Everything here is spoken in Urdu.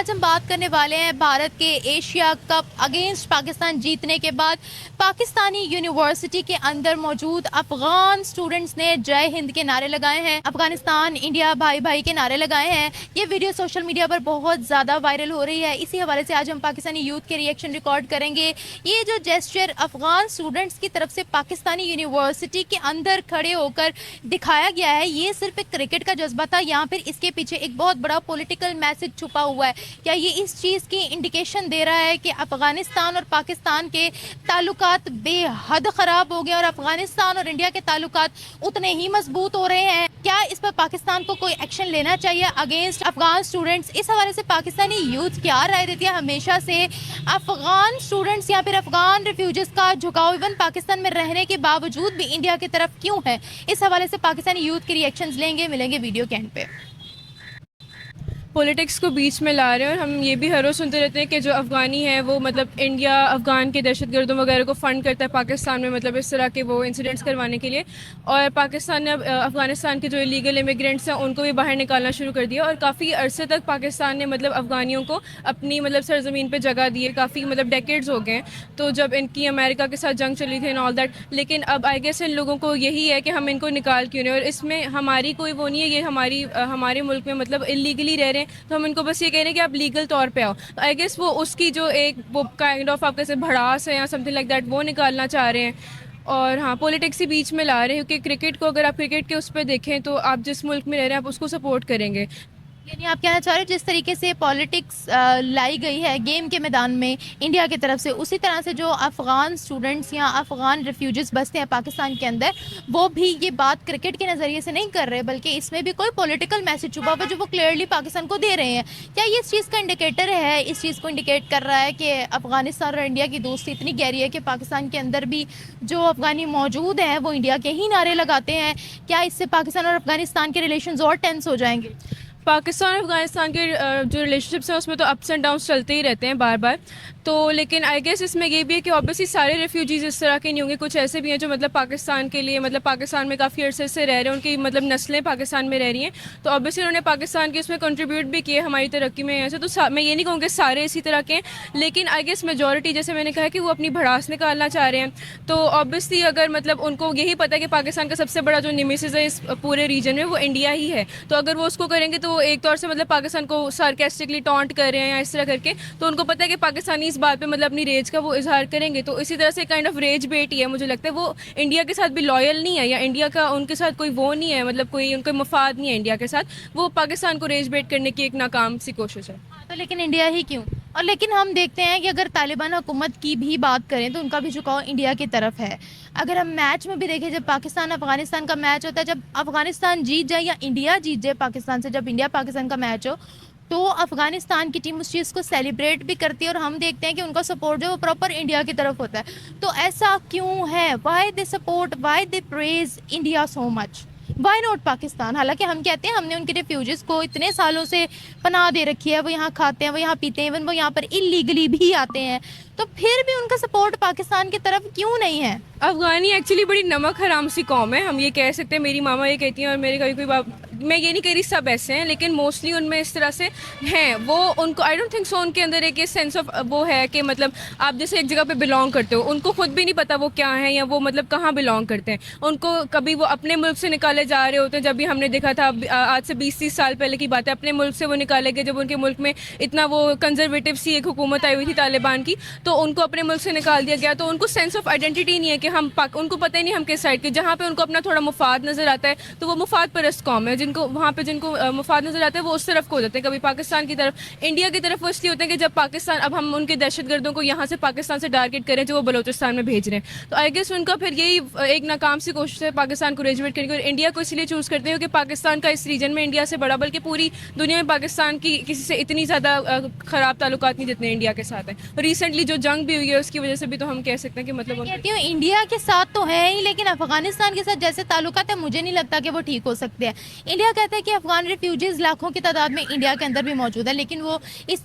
آج ہم بات کرنے والے ہیں بھارت کے ایشیا کپ اگینسٹ پاکستان جیتنے کے بعد پاکستانی یونیورسٹی کے اندر موجود افغان سٹوڈنٹس نے جے ہند کے نعرے لگائے ہیں، افغانستان انڈیا بھائی بھائی کے نعرے لگائے ہیں۔ یہ ویڈیو سوشل میڈیا پر بہت زیادہ وائرل ہو رہی ہے، اسی حوالے سے آج ہم پاکستانی یوتھ کے ریئیکشن ریکارڈ کریں گے۔ یہ جو جیسچر افغان سٹوڈنٹس کی طرف سے پاکستانی یونیورسٹی کے اندر کھڑے ہو کر دکھایا گیا ہے، یہ صرف ایک کرکٹ کا جذبہ تھا یا پھر اس کے پیچھے ایک بہت بڑا پولیٹیکل میسج چھپا ہوا ہے؟ کیا یہ اس چیز کی انڈیکیشن دے رہا ہے کہ افغانستان اور پاکستان کے تعلقات بے حد خراب ہو گئے اور افغانستان اور انڈیا کے تعلقات اتنے ہی مضبوط ہو رہے ہیں؟ کیا اس پر پاکستان کو کوئی ایکشن لینا چاہیے اگینسٹ افغان سٹوڈنٹس؟ اس حوالے سے پاکستانی یوتھ کیا رائے دیتی ہے؟ ہمیشہ سے افغان سٹوڈنٹس یا پھر افغان ریفیوجیز کا جھکاؤ ایون پاکستان میں رہنے کے باوجود بھی انڈیا کی طرف کیوں ہے؟ اس حوالے سے پاکستانی یوتھ کے ریئیکشنز لیں گے، ملیں گے ویڈیو کے اینڈ پہ۔ پولیٹکس کو بیچ میں لا رہے ہیں، اور ہم یہ بھی ہر روز سنتے رہتے ہیں کہ جو افغانی ہے وہ مطلب انڈیا افغان کے دہشت گردوں وغیرہ کو فنڈ کرتا ہے پاکستان میں، مطلب اس طرح کے وہ انسیڈنٹس کروانے کے لیے، اور پاکستان نے اب افغانستان کے جو الیگل امیگرینٹس ہیں ان کو بھی باہر نکالنا شروع کر دیا، اور کافی عرصے تک پاکستان نے مطلب افغانیوں کو اپنی مطلب سرزمین پہ جگہ دی ہے، کافی مطلب ڈیکیڈز ہو گئے ہیں۔ تو جب ان کی امریکہ کے ساتھ جنگ چلی تھی اینڈ آل دیٹ، لیکن اب آئی گیس ان لوگوں کو یہی ہے کہ ہم ان کو نکال کیوں نہیں، اور اس میں ہماری کوئی وہ نہیں ہے، یہ ہمارے ملک میں مطلب انلیگلی رہ رہے ہیں، تو ہم ان کو بس یہ کہہ رہے ہیں کہ آپ لیگل طور پہ آؤ۔ تو آئی گیس وہ اس کی جو ایک وہ کائنڈ آف آپ کیسے بھڑاس ہے یا سم تھنگ لائک دیٹ وہ نکالنا چاہ رہے ہیں، اور ہاں پولیٹکس ہی بیچ میں لا رہے ہیں، کیونکہ کرکٹ کو اگر آپ کرکٹ کے اس پہ دیکھیں تو آپ جس ملک میں رہ رہے ہیں آپ اس کو سپورٹ کریں گے۔ یعنی آپ کہنا چاہ رہے ہیں جس طریقے سے پالیٹکس لائی گئی ہے گیم کے میدان میں انڈیا کی طرف سے، اسی طرح سے جو افغان سٹوڈنٹس یا افغان ریفیوجیز بستے ہیں پاکستان کے اندر، وہ بھی یہ بات کرکٹ کے نظریے سے نہیں کر رہے بلکہ اس میں بھی کوئی پولیٹیکل میسج چھپا ہوا جو وہ کلیئرلی پاکستان کو دے رہے ہیں؟ کیا یہ اس چیز کا انڈیکیٹر ہے، اس چیز کو انڈیکیٹ کر رہا ہے کہ افغانستان اور انڈیا کی دوستی اتنی گہری ہے کہ پاکستان کے اندر بھی جو افغانی موجود ہیں وہ انڈیا کے ہی نعرے لگاتے ہیں؟ کیا اس سے پاکستان اور افغانستان کے ریلیشنز اور ٹینس ہو جائیں گے؟ پاکستان اور افغانستان کے جو ریلیشن شپس ہیں اس میں تو اپس اینڈ ڈاؤنس چلتے ہی رہتے ہیں بار بار، تو لیکن آئی گیس اس میں یہ بھی ہے کہ اوبیسلی سارے ریفیوجیز اس طرح کے نہیں ہوں گے، کچھ ایسے بھی ہیں جو مطلب پاکستان کے لیے مطلب پاکستان میں کافی عرصے سے رہ رہے ہیں، ان کی مطلب نسلیں پاکستان میں رہ رہی ہیں، تو اوبیسلی انہوں نے پاکستان کے اس میں کنٹریبیوٹ بھی کیے ہماری ترقی میں ایسے، تو میں یہ نہیں کہوں کہ سارے اسی طرح کے ہیں، لیکن آئی گیس میجورٹی جیسے میں نے کہا کہ وہ اپنی بھڑاس نکالنا چاہ رہے ہیں، تو اوبیسلی اگر مطلب ان کو یہی پتہ ہے کہ پاکستان کا سب سے بڑا جو نیمیسس ہے اس پورے ریجن میں وہ انڈیا ہی ہے، تو اگر وہ اس کو کریں گے تو وہ ایک طور سے مطلب پاکستان کو سارکیسٹکلی ٹانٹ کر رہے ہیں یا اس طرح کر کے، تو ان کو پتہ ہے کہ پاکستانی اس بات پہ مطلب اپنی ریج کا وہ اظہار کریں گے، تو اسی طرح سے کائنڈ آف ریج بیٹ ہی ہے، مجھے لگتا ہے وہ انڈیا کے ساتھ بھی لائل نہیں ہے، یا انڈیا کا ان کے ساتھ کوئی وہ نہیں ہے، مطلب کوئی ان کا مفاد نہیں ہے انڈیا کے ساتھ، وہ پاکستان کو ریج بیٹ کرنے کی ایک ناکام سی کوشش ہے۔ تو لیکن انڈیا ہی کیوں؟ اور لیکن ہم دیکھتے ہیں کہ اگر طالبان حکومت کی بھی بات کریں تو ان کا بھی جھکاؤ انڈیا کی طرف ہے۔ اگر ہم میچ میں بھی دیکھیں، جب پاکستان افغانستان کا میچ ہوتا ہے، جب افغانستان جیت جائے یا انڈیا جیت جائے پاکستان سے، جب انڈیا پاکستان کا میچ ہو تو افغانستان کی ٹیم اس چیز کو سیلیبریٹ بھی کرتی ہے، اور ہم دیکھتے ہیں کہ ان کا سپورٹ جو ہے وہ پراپر انڈیا کی طرف ہوتا ہے۔ تو ایسا کیوں ہے؟ Why the support, why the praise India so much, why not Pakistan? حالانکہ ہم کہتے ہیں ہم نے ان کے ریفیوجیز کو اتنے سالوں سے پناہ دے رکھی ہے، وہ یہاں کھاتے ہیں، وہ یہاں پیتے ہیں، ایون وہ یہاں پر اللیگلی بھی آتے ہیں، تو پھر بھی ان کا سپورٹ پاکستان کی طرف کیوں نہیں ہے؟ افغانی ایکچولی بڑی نمک حرام سی قوم ہے، ہم یہ کہہ سکتے ہیں، میری ماما یہ کہتی ہیں، اور میرے کوئی میں یہ نہیں کہہ رہی سب ایسے ہیں، لیکن موسٹلی ان میں اس طرح سے ہیں، وہ ان کو آئی ڈونٹ تھنک سو ان کے اندر ایک سینس آف وہ ہے کہ مطلب آپ جیسے ایک جگہ پہ بلانگ کرتے ہو، ان کو خود بھی نہیں پتا وہ کیا ہیں یا وہ مطلب کہاں بلانگ کرتے ہیں، ان کو کبھی وہ اپنے ملک سے نکالے جا رہے ہوتے ہیں، جب بھی ہم نے دیکھا تھا آج سے 20-30 سال پہلے کی بات ہے، اپنے ملک سے وہ نکالے گئے جب ان کے ملک میں اتنا وہ کنزرویٹو سی ایک حکومت آئی ہوئی تھی طالبان کی، تو ان کو اپنے ملک سے نکال دیا گیا، تو ان کو سینس آف آئیڈینٹی نہیں ہے کہ ہم ان کو پتہ ہی نہیں ہم کس سائڈ کے، جہاں پہ ان کو اپنا تھوڑا مفاد نظر آتا ہے تو وہ مفاد پرست قوم ہے، جن کو وہاں پہ جن کو مفاد نظر آتا ہے وہ اس طرف کو ہو جاتے ہیں، کبھی پاکستان کی طرف، انڈیا کی طرف وہ اس لیے ہوتے ہیں کہ جب پاکستان اب ہم ان کے دہشت گردوں کو یہاں سے پاکستان سے ٹارگیٹ کریں جو وہ بلوچستان میں بھیج رہے ہیں، تو آئی گیس ان کا پھر یہی ایک ناکام سی کوشش ہے پاکستان کو ریجویٹ کرنے کی، اور انڈیا کو اس لیے چوز کرتے ہیں کیونکہ پاکستان کا اس ریجن میں انڈیا سے بڑا، بلکہ پوری دنیا میں پاکستان کی کسی سے اتنی زیادہ خراب تعلقات نہیں جتنے انڈیا کے ساتھ ہیں، ریسنٹلی جو جنگ بھی ہوئی ہے اس کی وجہ سے بھی تو ہم کہہ سکتے ہیں کہ مطلب کہتی ہوں انڈیا کے ساتھ تو ہے ہی، لیکن افغانستان کے ساتھ جیسے تعلقات ہیں مجھے نہیں لگتا کہ وہ ٹھیک ہو سکتے ہیں۔ انڈیا کہتا ہے کہ افغان ریفیوجیز لاکھوں کی تعداد میں انڈیا کے اندر بھی موجود ہے، لیکن وہ اس